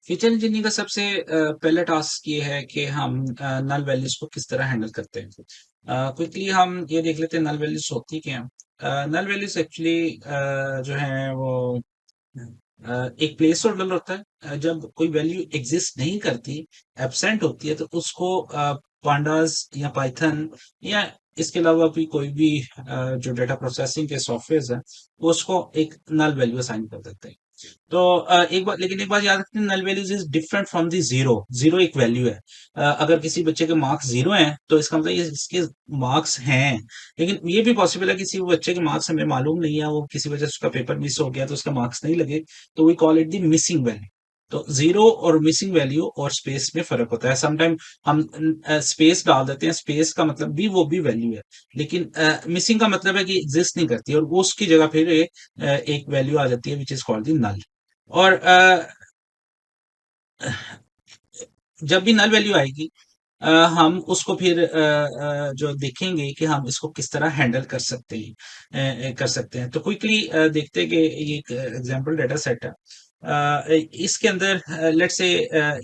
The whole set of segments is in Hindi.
फीचर इंजीनियरिंग का सबसे पहला टास्क ये है कि हम नल वैल्यूज को किस तरह हैंडल करते हैं। क्विकली हम ये देख लेते हैं नल वैल्यूज होती क्या हैं। नल वैल्यूज एक्चुअली जो है वो एक प्लेस होल्डर होता है। जब कोई वैल्यू एग्जिस्ट नहीं करती, एब्सेंट होती है, तो उसको पांडास या पाइथन या इसके अलावा भी कोई भी जो डेटा प्रोसेसिंग के सॉफ्टवेयर है, वो उसको एक नल वैल्यू असाइन कर देते हैं। तो एक बात, लेकिन एक बात याद रखनी, null values is different from the zero. Zero एक वैल्यू है। अगर किसी बच्चे के मार्क्स जीरो हैं तो इसका मतलब ये इसके मार्क्स हैं। लेकिन ये भी पॉसिबल है किसी बच्चे के मार्क्स हमें मालूम नहीं है, वो किसी वजह से उसका पेपर मिस हो गया तो उसका मार्क्स नहीं लगे, तो we call it the missing value. तो जीरो और मिसिंग वैल्यू और स्पेस में फर्क होता है। समटाइम हम स्पेस डाल देते हैं, स्पेस का मतलब भी वो भी वैल्यू है, लेकिन मिसिंग का मतलब है कि एग्जिस्ट नहीं करती, और वो उसकी जगह फिर एक वैल्यू आ जाती है विच इज कॉल्ड दी नल। और जब भी नल वैल्यू आएगी, हम उसको फिर जो देखेंगे कि हम इसको किस तरह हैंडल कर सकते हैं, कर सकते हैं। तो क्विकली देखते हैं कि ये एक एग्जांपल डेटा सेट है। इसके अंदर लेट्स से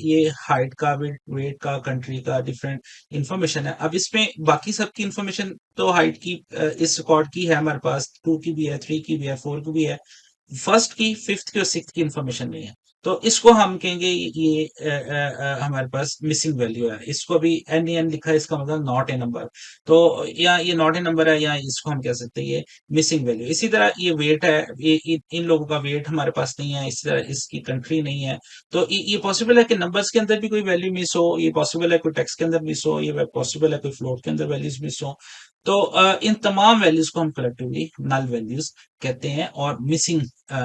ये हाइट का, वेट का, कंट्री का डिफरेंट इंफॉर्मेशन है। अब इसमें बाकी सबकी इंफॉर्मेशन तो हाइट की इस रिकॉर्ड की है हमारे पास, 2 की भी है, 3 की भी है, 4 की भी है। फर्स्ट की, फिफ्थ की और सिक्स की इंफॉर्मेशन नहीं है। तो इसको हम कहेंगे ये हमारे पास मिसिंग वैल्यू है। इसको भी एन एन लिखा है, इसका मतलब नॉट ए नंबर। तो या ये नॉट ए नंबर है, या इसको हम कह सकते हैं ये मिसिंग वैल्यू। इसी तरह ये वेट है, ये इन लोगों का वेट हमारे पास नहीं है, इसी तरह इसकी कंट्री नहीं है। तो ये पॉसिबल है कि नंबर्स के अंदर भी कोई वैल्यू मिस हो, ये पॉसिबल है कोई टेक्स्ट के अंदर मिस हो, ये पॉसिबल है कोई फ्लोट के अंदर वैल्यूज मिस हो। तो इन तमाम वैल्यूज को हम कलेक्टिवली नल वैल्यूज कहते हैं, और मिसिंग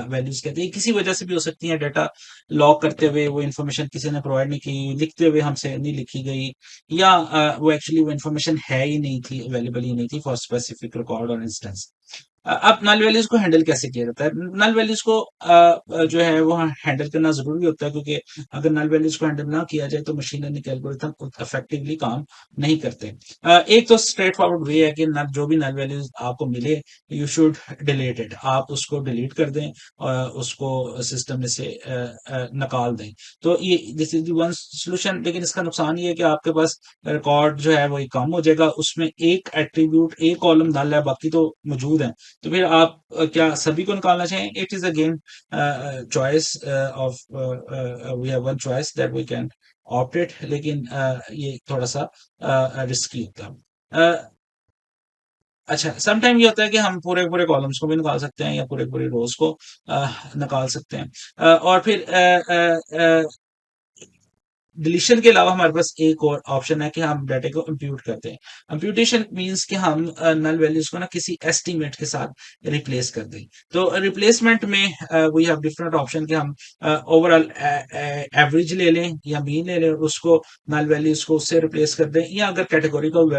वैल्यूज कहते हैं। किसी वजह से भी हो सकती है, डाटा लॉग करते हुए वो इन्फॉर्मेशन किसी ने प्रोवाइड नहीं की, लिखते हुए हमसे नहीं लिखी गई, या वो एक्चुअली वो इन्फॉर्मेशन है ही नहीं थी, अवेलेबल ही नहीं थी फॉर स्पेसिफिक रिकॉर्ड और इंस्टेंस। अब नल वैल्यूज को हैंडल कैसे किया जाता है? नल वैल्यूज को जो है वो हैंडल करना जरूरी होता है, क्योंकि अगर नल वैल्यूज को हैंडल ना किया जाए तो मशीन लर्निंग एल्गोरिथम इफेक्टिवली काम नहीं करते। एक तो स्ट्रेट फॉरवर्ड वे है कि नल, जो भी नल वैल्यूज आपको मिले, यू शुड डिलीट इट, आप उसको डिलीट कर दें और उसको सिस्टम में से निकाल दें। तो ये दिस इज वन सोल्यूशन। लेकिन इसका नुकसान ये है कि आपके पास रिकॉर्ड जो है वो कम हो जाएगा, उसमें एक एट्रीब्यूट, एक कॉलम नल है, बाकी तो मौजूद है। तो फिर आप क्या सभी को निकालना चाहें? It is again choice of, we have one choice that we can opt, लेकिन ये थोड़ा सा रिस्की होता है। अच्छा, सम टाइम ये होता है कि हम पूरे पूरे कॉलम्स को भी निकाल सकते हैं, या पूरे पूरे रोज को निकाल सकते हैं। और फिर डिलीशन के अलावा हमारे पास एक और ऑप्शन है कि हम डाटा को इंप्यूट करते हैं। कंप्यूटेशन मींस कि हम नल वैल्यूज को ना किसी एस्टीमेट के साथ रिप्लेस कर दें। तो रिप्लेसमेंट में वी हैव डिफरेंट ऑप्शन कि हम ओवरऑल एवरेज ले लें या मीन ले लें, उसको नल वैल्यूज को उससे रिप्लेस कर दें, या अगर कैटेगोरिकल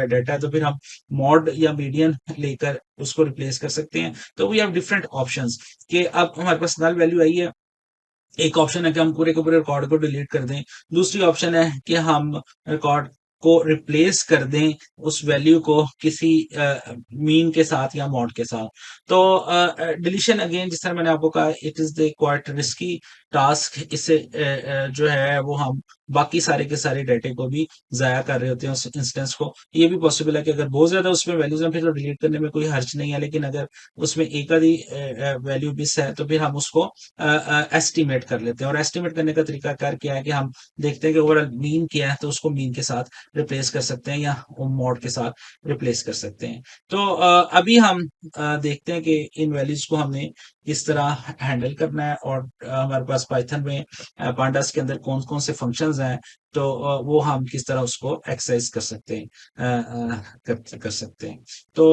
डाटा है तो फिर हम मॉड या मीडियन लेकर उसको रिप्लेस कर सकते हैं। तो वी हैव डिफरेंट ऑप्शंस कि अब हमारे पास नल वैल्यू आई है। एक ऑप्शन है कि हम पूरे के पूरे रिकॉर्ड को डिलीट कर दें। दूसरी ऑप्शन है कि हम रिकॉर्ड को रिप्लेस कर दें, उस वैल्यू को किसी मीन के साथ या मॉड के साथ। तो डिलीशन अगेन, जिस तरह मैंने आपको कहा, it is the quite risky task. इससे जो है वो हम बाकी सारे के सारे डाटे को भी जाया कर रहे होते हैं, उस इंस्टेंस को। ये भी पॉसिबल है कि अगर बहुत ज्यादा उसमें वैल्यूज हैं फिर तो डिलीट करने में कोई हर्ज नहीं है, लेकिन अगर उसमें एक आधी वैल्यू मिस है तो फिर हम उसको एस्टिमेट कर लेते हैं। और एस्टिमेट करने का तरीका कार क्या है कि हम देखते हैं कि ओवरऑल मीन क्या है, तो उसको मीन के साथ रिप्लेस कर सकते हैं, या मॉड के साथ रिप्लेस कर सकते हैं। तो अभी हम देखते हैं कि इन वैल्यूज को हमने किस तरह हैंडल करना है, और हमारे पास पाइथन में पांडास के अंदर कौन कौन से फंक्शंस हैं, तो वो हम किस तरह उसको एक्सरसाइज कर सकते हैं, कर सकते हैं। तो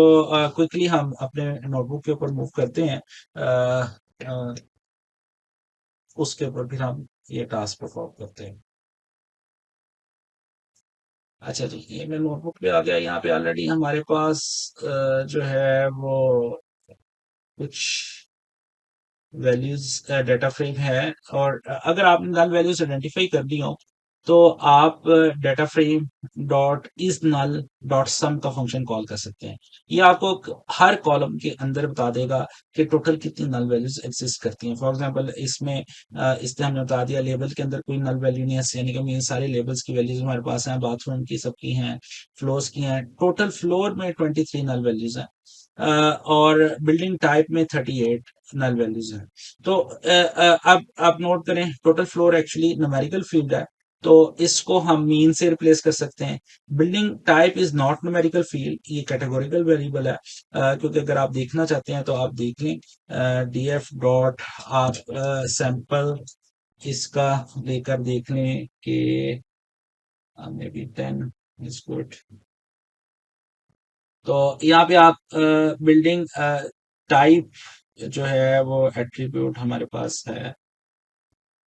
क्विकली हम अपने नोटबुक के ऊपर मूव करते हैं। उसके ऊपर फिर हम ये टास्क परफॉर्म करते हैं। अच्छा जी, ये मैं नोटबुक पे आ गया। यहाँ पे ऑलरेडी हमारे पास जो है वो कुछ वैल्यूज का डाटा फ्रेम है, और अगर आपने नल वैल्यूज आइडेंटिफाई कर दी हो तो आप data frame dot is null dot sum का फंक्शन कॉल कर सकते हैं। ये आपको हर कॉलम के अंदर बता देगा कि टोटल कितनी नल वैल्यूज एग्जिस्ट करती हैं। फॉर एग्जांपल इसमें हमने बता दिया लेबल के अंदर कोई नल वैल्यू नहीं है, यानी कि मीन सारे लेबल्स की वैल्यूज हमारे पास हैं, बाथरूम की सबकी हैं, फ्लोर्स की हैं। टोटल फ्लोर में 23 नल वैल्यूज हैं, और बिल्डिंग टाइप में 38 नल वैल्यूज हैं। तो अब आप नोट करें, total floor actually numerical field है, तो इसको हम मीन से रिप्लेस कर सकते हैं। Building type is not numerical field, ये कैटेगोरिकल वेरिएबल है, क्योंकि अगर आप देखना चाहते हैं तो आप देख लें, df डॉट आप सैंपल इसका लेकर देख लें कि मे बी 10 इज गुड। तो यहाँ पे आप बिल्डिंग टाइप जो है वो एट्रीब्यूट हमारे पास है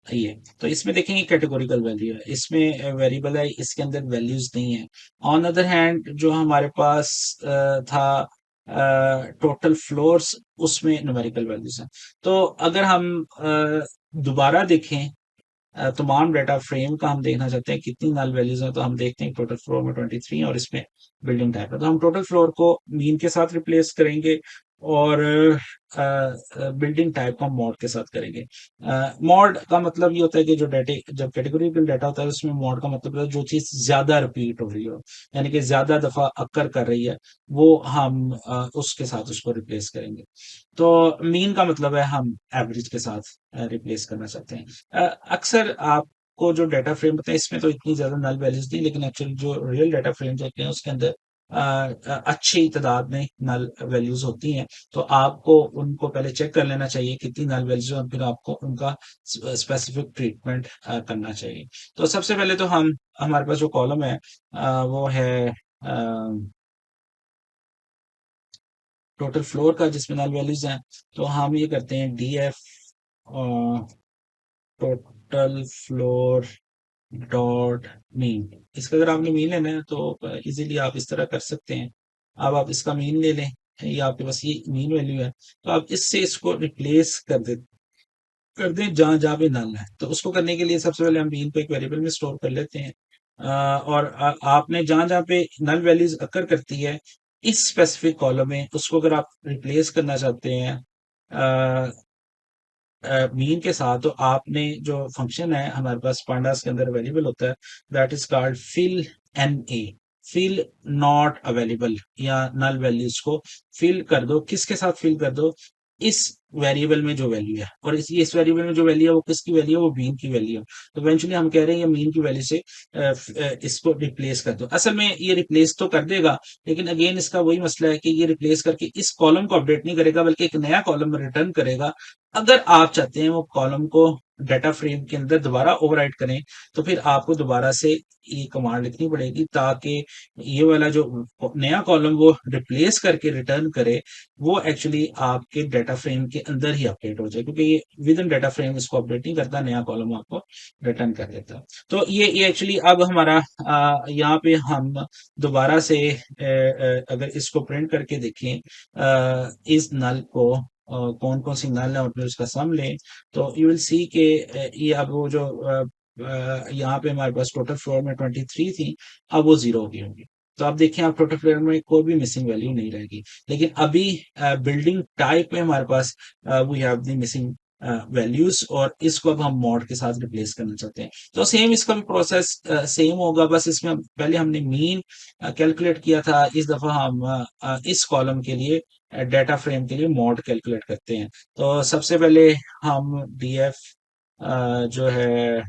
ये, तो इसमें देखेंगे कैटेगोरिकल वैल्यू है, इसमें वेरिएबल है, इसके अंदर वैल्यूज नहीं है। ऑन अदर हैंड जो हमारे पास था टोटल फ्लोर्स, उसमें न्यूमेरिकल वैल्यूज हैं। तो अगर हम दोबारा देखें, तमाम डेटा फ्रेम का हम देखना चाहते हैं कितनी नल वैल्यूज हैं, तो हम देखते हैं टोटल फ्लोर में 23 और इसमें बिल्डिंग टाइप है, तो हम टोटल फ्लोर को मीन के साथ रिप्लेस करेंगे और बिल्डिंग टाइप को हम मॉड के साथ करेंगे। मॉड का मतलब ये होता है कि जो डेटे जब कैटेगोरिकल डाटा होता है उसमें मॉड का मतलब है जो चीज ज्यादा रिपीट हो रही हो, यानी कि ज्यादा दफा अक्कर कर रही है, वो हम उसके साथ उसको रिप्लेस करेंगे। तो मीन का मतलब है हम एवरेज के साथ रिप्लेस करना चाहते हैं। अक्सर आपको जो डाटा फ्रेम होते हैं इसमें तो इतनी ज्यादा नल वैल्यूज नहीं, लेकिन एक्चुअली जो रियल डाटा फ्रेम्स होते हैं उसके अंदर अच्छी तादाद में नल वैल्यूज होती हैं। तो आपको उनको पहले चेक कर लेना चाहिए कितनी नल वैल्यूज है, और फिर आपको उनका स्पेसिफिक ट्रीटमेंट करना चाहिए। तो सबसे पहले तो हम हमारे पास जो कॉलम है वो है टोटल फ्लोर का, जिसमें नल वैल्यूज हैं। तो हम ये करते हैं df total floor dot mean. इसका अगर आपने मीन लेना है तो इजीली आप इस तरह कर सकते हैं। अब आप इसका मीन ले लें, ये आपके पास ये मीन वैल्यू है, तो आप इससे इसको रिप्लेस कर दें जहां जहां पे नल है। तो उसको करने के लिए सबसे पहले हम मीन को एक वेरिएबल में स्टोर कर लेते हैं, और आपने जहां जहां पे नल वैल्यूज अकर करती है इस स्पेसिफिक कॉलम में, उसको अगर आप रिप्लेस करना चाहते हैं मीन के साथ, तो आपने जो फंक्शन है हमारे पास पांडास के अंदर अवेलेबल होता है, that is called fill N A, fill not available, या नल वैल्यूज को फिल कर दो। किसके साथ फिल कर दो? इस वेरिएबल में जो वैल्यू है, और इस वेरिएबल में जो वैल्यू है वो किसकी वैल्यू है? वो मीन की वैल्यू है। तो इवेंचुअली हम कह रहे हैं ये मीन की वैल्यू से इसको रिप्लेस कर दो। असल में ये रिप्लेस तो कर देगा, लेकिन अगेन इसका वही मसला है कि ये रिप्लेस करके इस कॉलम को अपडेट नहीं करेगा, बल्कि एक नया कॉलम रिटर्न करेगा। अगर आप चाहते हैं वो कॉलम को डाटा फ्रेम के अंदर दोबारा ओवरराइट करें, तो फिर आपको दोबारा से ये कमांड लिखनी पड़ेगी, ताकि ये वाला जो नया कॉलम वो रिप्लेस करके रिटर्न करे, वो एक्चुअली आपके डाटा फ्रेम के अंदर ही अपडेट हो जाए, क्योंकि ये विद इन डाटा फ्रेम इसको अपडेट नहीं करता, नया कॉलम आपको रिटर्न कर देता। तो ये एक्चुअली अब हमारा यहाँ पे हम दोबारा से अगर इसको प्रिंट करके देखें इस नल को, कौन कौन सी नल है और फिर उसका सम लें, तो यू विल सी के ये अब वो जो यहाँ पे हमारे पास टोटल फ्लोर में 23 थी, अब वो 0 हो गई होंगी। तो आप देखें, आप टोटल फ्लोर में कोई भी मिसिंग वैल्यू नहीं रहेगी। लेकिन अभी बिल्डिंग टाइप में हमारे पास we have the missing values, और इसको अब हम मॉड के साथ रिप्लेस करना चाहते हैं। तो सेम इसका भी प्रोसेस सेम होगा, बस इसमें पहले हमने मीन कैलकुलेट किया था, इस दफा हम इस कॉलम के लिए डाटा फ्रेम के लिए मॉड कैलकुलेट करते हैं। तो सबसे पहले हम df जो है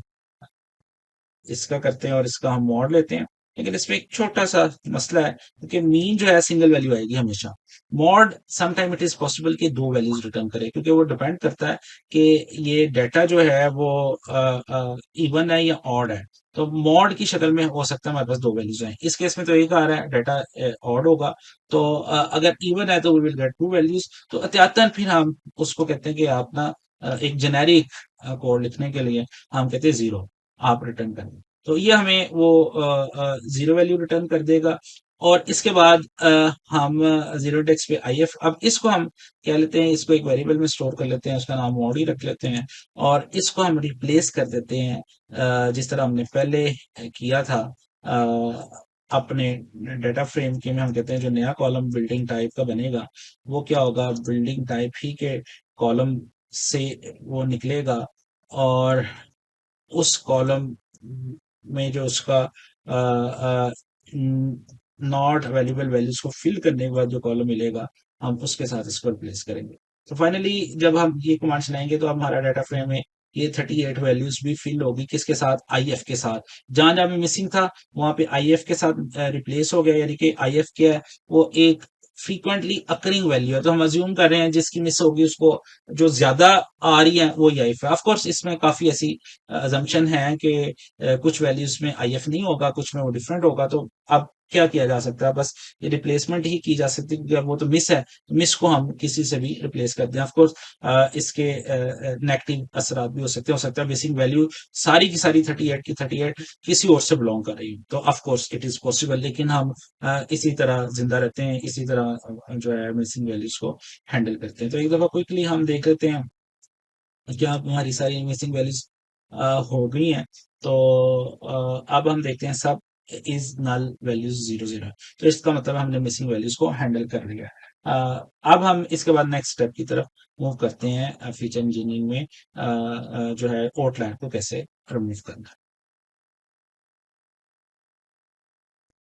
इसका करते हैं और इसका हम मॉड लेते हैं। लेकिन इसमें एक छोटा सा मसला है, क्योंकि मीन जो है सिंगल वैल्यू आएगी हमेशा। Mod sometime it is possible कि दो वैल्यूज रिटर्न करे, क्योंकि वो डिपेंड करता है कि ये डाटा जो है वो इवन है या ऑड है। तो मॉड की शक्ल में हो सकता है हमारे पास दो वैल्यूज आए, इस केस में तो एक आ रहा है डाटा ऑड होगा। तो अगर इवन है तो we will get two values. तो एहतियातन फिर हम उसको कहते हैं कि आप ना एक जेनेरिक कोड लिखने के लिए हम कहते हैं 0 आप रिटर्न करें, तो ये हमें वो 0 वैल्यू रिटर्न कर देगा। और इसके बाद हम ज़ीरो इंडेक्स पे आईएफ, अब इसको हम क्या लेते हैं, इसको एक वेरिएबल में स्टोर कर लेते हैं, उसका नाम मॉड ही रख लेते हैं और इसको हम रिप्लेस कर देते हैं जिस तरह हमने पहले किया था अपने डेटा फ्रेम के में। हम कहते हैं जो नया कॉलम बिल्डिंग टाइप का बनेगा वो क्या होगा, बिल्डिंग टाइप ही के कॉलम से वो निकलेगा और उस कॉलम में जो उसका नॉट अवेलेबल वैल्यूज को फिल करने के बाद जो कॉलम मिलेगा हम उसके साथ इसको रिप्लेस करेंगे। तो फाइनली जब हम ये कमांड चलाएंगे तो अब हमारा डाटा फ्रेम में ये 38 वैल्यूज भी फिल होगी, किसके साथ, आईएफ के साथ। जहां जहां भी मिसिंग था वहां पे आईएफ के साथ रिप्लेस हो गया, यानी कि आईएफ क्या है, वो एक फ्रीक्वेंटली अकरिंग वैल्यू है। तो हम अज्यूम कर रहे हैं जिसकी मिस होगी उसको जो ज्यादा आ रही है वो आईएफ है। ऑफ कोर्स इसमें काफी ऐसी अजम्पशन है कि कुछ वैल्यूज में आईएफ नहीं होगा, कुछ में वो डिफरेंट होगा। तो अब क्या किया जा सकता है, बस ये रिप्लेसमेंट ही की जा सकती है क्योंकि अब वो तो मिस है, तो मिस को हम किसी से भी रिप्लेस कर दें। ऑफ कोर्स इसके नेगेटिव असरात भी हो सकता है मिसिंग वैल्यू सारी की सारी 38 की 38 किसी और से बिलोंग कर रही हो, तो of course it is possible. लेकिन हम इसी तरह जिंदा रहते हैं, इसी तरह जो है मिसिंग वैल्यूज को हैंडल करते हैं। तो एक दफा क्विकली हम देख लेते हैं क्या हमारी सारी मिसिंग वैल्यूज हो गई हैं। तो अब हम देखते हैं सब इज नल वैल्यूज 0 0 है, तो इसका मतलब हमने मिसिंग वैल्यूज को हैंडल कर लिया है। अब हम इसके बाद नेक्स्ट स्टेप की तरफ मूव करते हैं फीचर इंजीनियरिंग में जो है आउटलायर को कैसे रिमूव करना है।